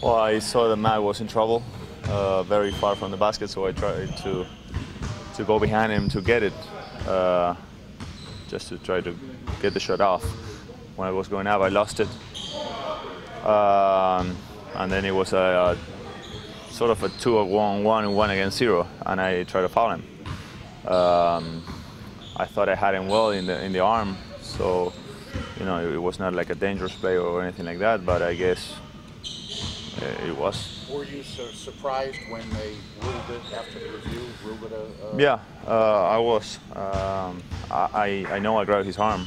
Well, I saw that Matt was in trouble, very far from the basket, so I tried to go behind him to get it, just to try to get the shot off. When I was going up, I lost it, and then it was a sort of a 2-on-1 and 1 against 0, and I tried to foul him. I thought I had him well in the arm, so you know it was not like a dangerous play or anything like that, but I guess it was. Were you surprised when they ruled it after the review? Ruled it Yeah, I was. I know I grabbed his arm,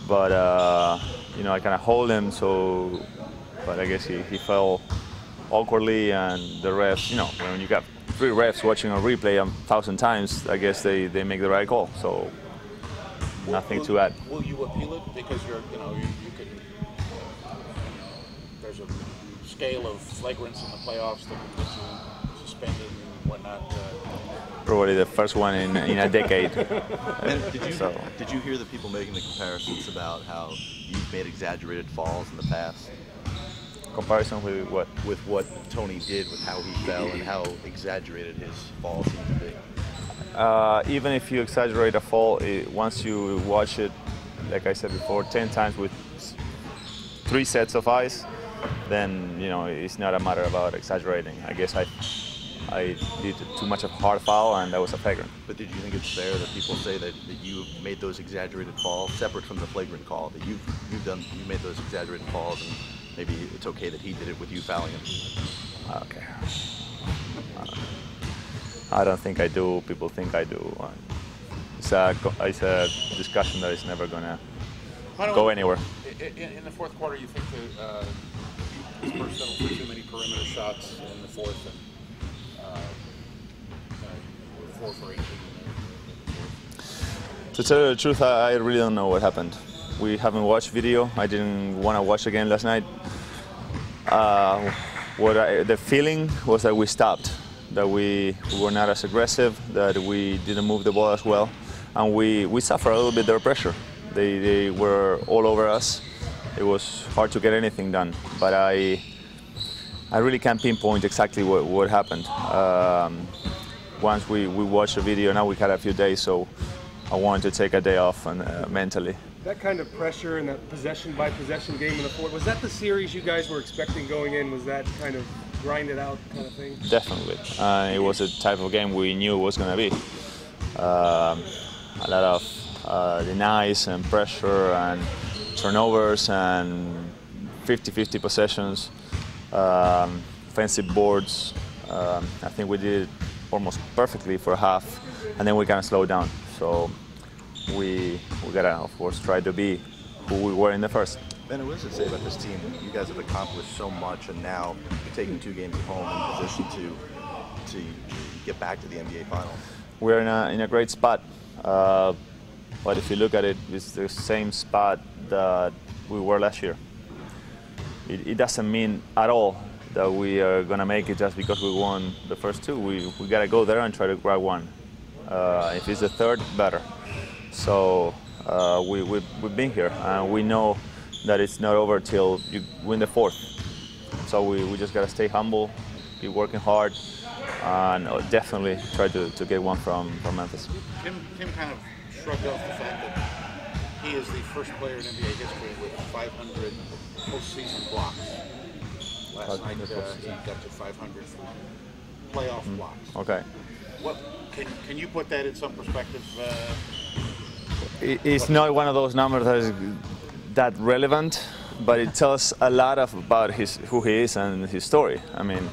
but you know I kind of hold him, so. But I guess he fell awkwardly, and the refs, you know, when you got 3 refs watching a replay 1,000 times, I guess they make the right call. So nothing to add. Will you appeal it because you can? There's a scale of flagrants in the playoffs that can get you suspended and whatnot. Probably the first one in a decade. Did you hear the people making the comparisons about how you've made exaggerated falls in the past? Comparison with what? With what Tony did, with how he fell and how exaggerated his fall seemed to be. Even if you exaggerate a fall, once you watch it, like I said before, 10 times with 3 sets of eyes, then you know it's not a matter about exaggerating. I guess I did too much of a hard foul, and that was a flagrant. But did you think it's fair that people say that you made those exaggerated falls separate from the flagrant call? That you made those exaggerated falls, and maybe it's okay that he did it with you fouling him? Okay. I don't think I do. People think I do. It's a discussion that is never gonna go anywhere. In the fourth quarter, you think the Spurs settled for too many perimeter shots in the fourth, and 4 for 18. To tell you the truth, I really don't know what happened. We haven't watched video. I didn't want to watch the game last night. The feeling was that we stopped, that we were not as aggressive, that we didn't move the ball as well, and we suffered a little bit their pressure. They were all over us. It was hard to get anything done, but I really can't pinpoint exactly what happened. Once we watched the video, now we had a few days, so I wanted to take a day off and mentally. That kind of pressure and that possession-by-possession game in the fourth, was that the series you guys were expecting going in? Was that kind of grinded out kind of thing? Definitely. It was a type of game we knew it was going to be. A lot of denies and pressure and turnovers and 50-50 possessions, offensive boards. I think we did it almost perfectly for a half, and then we kind of slowed down. So we gotta, of course, try to be who we were in the first. Ben, what does it say about this team? You guys have accomplished so much, and now you're taking 2 games at home in position to get back to the NBA Finals. We're in a great spot, but if you look at it, it's the same spot that we were last year. It doesn't mean at all that we are gonna make it just because we won the first 2. We gotta go there and try to grab one. If it's the third, better. So we've been here, and we know that it's not over till you win the 4th. So we just gotta stay humble, keep working hard, and definitely try to get one from Memphis. Tim kind of shrugged off the fact that he is the first player in NBA history with 500 postseason blocks. Last night he got to 500 playoff blocks. Okay. What can you put that in some perspective? It's not one of those numbers that is that relevant, but it tells a lot about who he is and his story. I mean,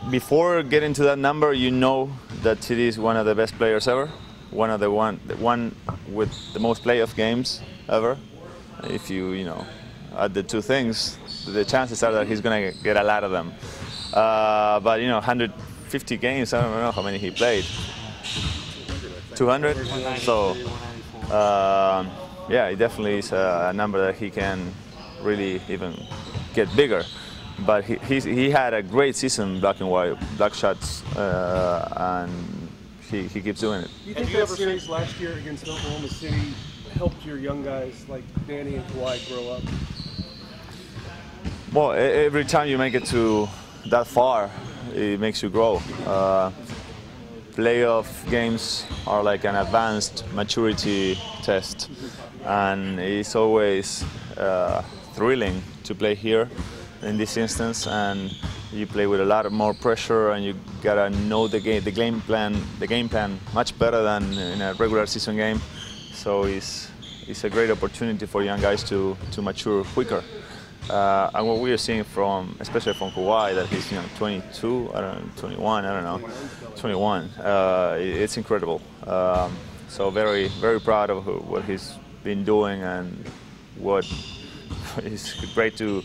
before getting to that number, you know that TD is one of the best players ever, one with the most playoff games ever. If you add the 2 things, the chances are that he's going to get a lot of them. But 150 games, I don't know how many he played. 200. So yeah, it definitely is a number that he can really even get bigger. But he had a great season, black and white, block shots, and he keeps doing it. Do you think that series last year against Oklahoma City helped your young guys like Danny and Kawhi grow up? Well, every time you make it to that far, it makes you grow. Playoff games are like an advanced maturity test, and it's always thrilling to play here in this instance, and you play with a lot of more pressure, and you gotta know the game plan much better than in a regular season game. So it's a great opportunity for young guys to mature quicker. And what we are seeing especially from Kawhi, that he's 22, I don't know, 21, I don't know, 21. It's incredible. So very, very proud of what he's been doing, and what it's great to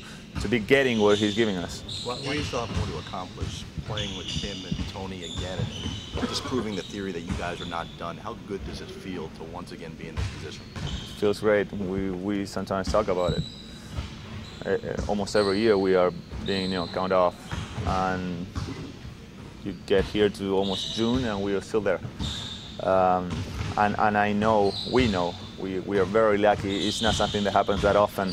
be getting what he's giving us. Well, you still have more to accomplish playing with him and Tony again, and disproving the theory that you guys are not done. How good does it feel to once again be in this position? It feels great. We sometimes talk about it. Almost every year we are being counted off, and you get here to almost June and we are still there. And I know, we are very lucky. It's not something that happens that often.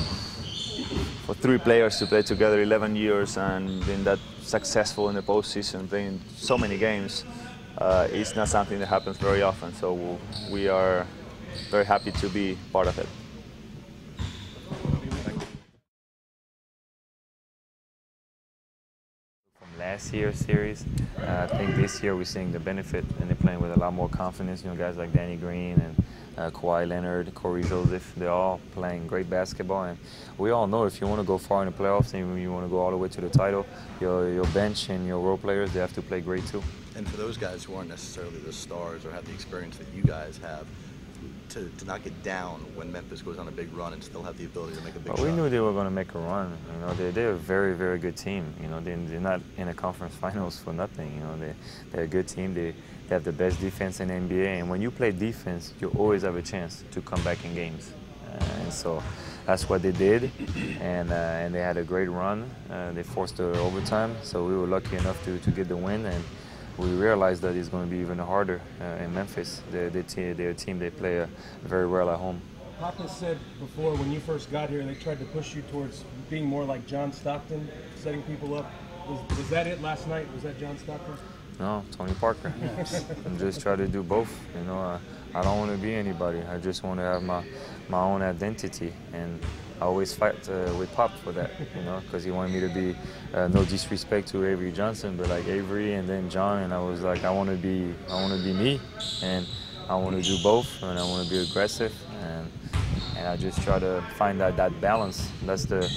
For 3 players to play together 11 years and being that successful in the postseason, playing so many games, it's not something that happens very often. So we are very happy to be part of it. Last year's series, I think this year we're seeing the benefit, and they're playing with a lot more confidence. Guys like Danny Green and Kawhi Leonard, Corey Joseph, they're all playing great basketball. And we all know if you want to go far in the playoffs and you want to go all the way to the title, your bench and your role players, they have to play great too. And for those guys who aren't necessarily the stars or have the experience that you guys have, to not get down when Memphis goes on a big run and still have the ability to make a big shot. We knew they were going to make a run. They're a very, very good team. They're not in the conference finals for nothing. They're a good team. They have the best defense in the NBA. And when you play defense, you always have a chance to come back in games. And so that's what they did. And they had a great run. They forced the overtime. So we were lucky enough to get the win. And we realized that it's going to be even harder in Memphis. They're a team, they play very well at home. Papa said before, when you first got here, they tried to push you towards being more like John Stockton, setting people up. Was that it last night? Was that John Stockton? No, Tony Parker. I'm just trying to do both. I don't want to be anybody. I just want to have my own identity. And I always fight with Pop for that, because he wanted me to be, no disrespect to Avery Johnson, but like Avery and then John, and I was like, I want to be me, and I want to do both, and I want to be aggressive, and I just try to find that balance. That's the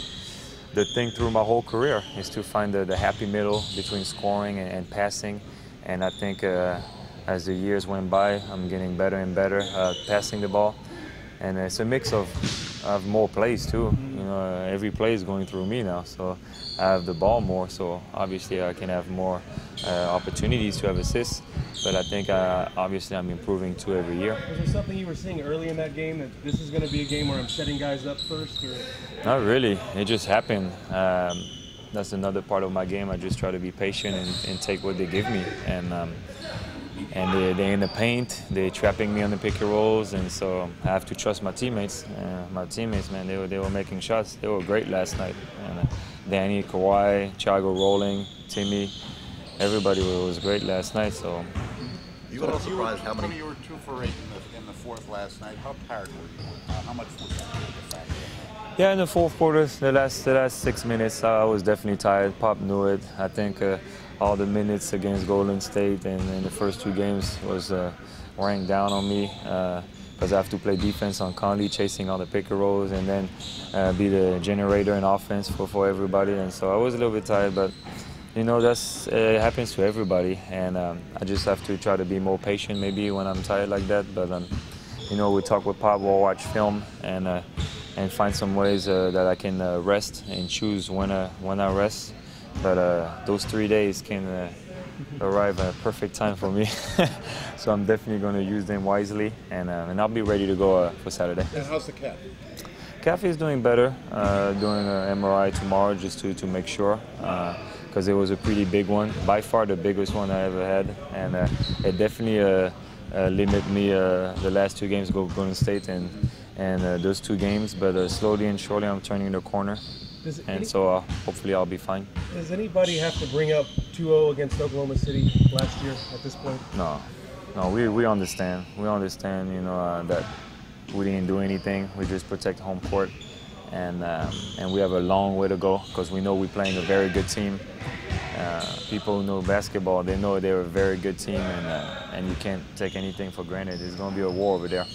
thing through my whole career, is to find the happy middle between scoring and passing, and I think as the years went by, I'm getting better and better passing the ball, and it's a mix of more plays too. Every play is going through me now, so I have the ball more, so obviously I can have more opportunities to have assists, but I think obviously I'm improving too every year. Was there something you were seeing early in that game, that this is going to be a game where I'm setting guys up first? Or? Not really, it just happened. That's another part of my game. I just try to be patient and take what they give me, and they're in the paint, they're trapping me on the pick and rolls, and so I have to trust my teammates. My teammates, man, they were making shots. They were great last night. And Danny, Kawhi, Thiago rolling, Timmy, everybody was great last night. So you were surprised how many. You were 2 for 8 in the fourth last night. How tired were you? How much was that? Yeah, in the fourth quarter, the last 6 minutes, I was definitely tired. Pop knew it. I think all the minutes against Golden State and in the first 2 games was wearing down on me, because I have to play defense on Conley, chasing all the pick and rolls, and then be the generator in offense for everybody. And so I was a little bit tired, but it happens to everybody, and I just have to try to be more patient maybe when I'm tired like that. But we talk with Pop, we'll watch film and find some ways that I can rest and choose when I rest. But those 3 days can arrive at a perfect time for me. So I'm definitely going to use them wisely, and I'll be ready to go for Saturday. And how's the calf? Calf is doing better. Doing an MRI tomorrow just to make sure, because it was a pretty big one, by far the biggest one I ever had, and it definitely limited me the last 2 games Golden State and those 2 games. But slowly and surely I'm turning the corner. and so hopefully I'll be fine. Does anybody have to bring up 2-0 against Oklahoma City last year at this point? No, we understand. We understand, you know, that we didn't do anything. We just protect home court, and we have a long way to go because we know we're playing a very good team. People who know basketball, they know they're a very good team, and you can't take anything for granted. It's going to be a war over there.